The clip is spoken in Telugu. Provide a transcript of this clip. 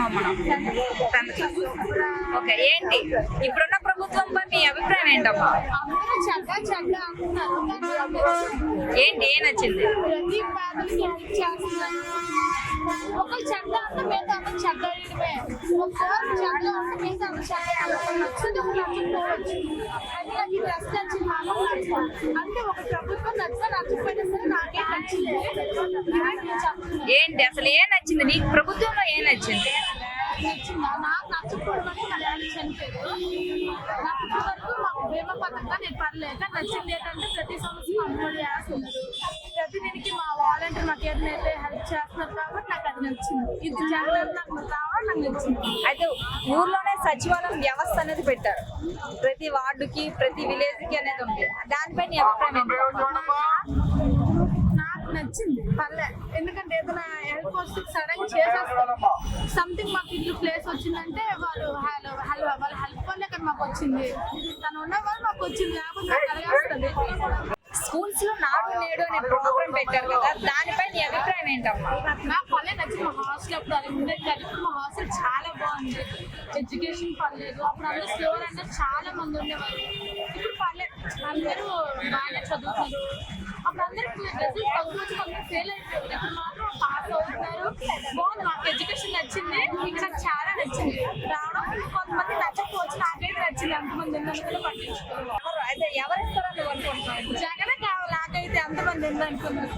చేస్తున్నాం మనం. ఓకే, ఏంటి ఇప్పుడున్న ప్రభుత్వంపై మీ అభిప్రాయం ఏంటమ్మా? అందరూ చెడ్డ అంటున్నారు. ఏంటి ఏం నచ్చింది? ప్రతి ఫ్యామిలీకి హెల్ప్ చేస్తున్నారు. ఒకరు చెడ్డ అంటే మీద అందరూ చెడ్డ వేయడమే. ఒకరు చెడ్డ అంటే మీద అందరూ చెడ్డ నచ్చింది, ఒక నచ్చకపోవచ్చు. అది నాకు ఈ డ్రెస్ నచ్చింది, మా అమ్మ నచ్చింది. అంటే ఒక ప్రభుత్వం నచ్చకపోయినా సరే నాకేం నచ్చింది. ఏంటి అసలు ఏం నచ్చింది నీకు? ప్రభుత్వంలో ఏం నచ్చింది? నచ్చిందా? నాకు నచ్చకపోవడం అంటే మా డాడీ చనిపోయారు. నాకు ఇప్పటివరకు మాకు బీమా పథకంగా నేను పర్లేక నచ్చింది ఏంటంటే ప్రతి సంవత్సరం అమ్మఒడి వేస్తున్నారు. ప్రతి దీనికి మా వాలంటీర్ మాకు ఏదైతే హెల్ప్ చేస్తున్నారు కాబట్టి నాకు అది నచ్చింది. ఇది జగన్ నాకు రావడం నాకు నచ్చింది. అయితే ఊర్లోనే సచివాలయం వ్యవస్థ అనేది పెట్టారు, ప్రతి వార్డుకి ప్రతి విలేజ్ కి అనేది ఉంది. దానిపై నీ అభిప్రాయం ఏంటి? నాకు నచ్చింది పర్లే, ఎందుకంటే ఏదైనా హెల్ప్ వస్తే సడన్ చేసేస్తారు. సంథింగ్ మాకు ఇల్లు ప్లేస్ వచ్చిందంటే వాళ్ళు వాళ్ళ హెల్ప్ వల్లే కదా మాకు వచ్చింది. తను ఉన్న వాళ్ళు మాకు వచ్చింది, లేకపోతే నాకు కలిగేస్తుంది. స్కూల్స్ లో నాడు నేడు అనే ప్రోగ్రామ్ పెట్టారు కదా, దానిపై నీ అభిప్రాయం ఏంటమ్మా? నాకు పర్లే నచ్చింది. మా హాస్టల్ అప్పుడు అది ఉండేది కాదు, ఇప్పుడు మా హాస్టల్ చాలా బాగుంది. ఎడ్యుకేషన్ పర్లేదు. అప్పుడు అందరూ స్లోర్ అంటే చాలా మంది ఉండేవాళ్ళు. ఇప్పుడు పర్లేదు, అందరూ బాగానే చదువుతున్నారు. అప్పుడు అందరికి రిజల్ట్ తక్కువ వచ్చి అందరూ ఫెయిల్ అయిపోయారు. ఇప్పుడు మాత్రం పాస్ అవుతున్నారు. బాగుంది, మాకు ఎడ్యుకేషన్ నచ్చింది. ఇంకా చాలా నచ్చింది రావడం. కొంతమంది నచ్చకపోవచ్చు, నాకైతే నచ్చింది. అంతమంది ఎందుకు పట్టించుకోవాలి. అయితే ఎవరిస్తారని నువ్వు అనుకుంటున్నావు? జగనే కావాలి నాకైతే, అంతమంది ఎందుకు అనుకున్నారు.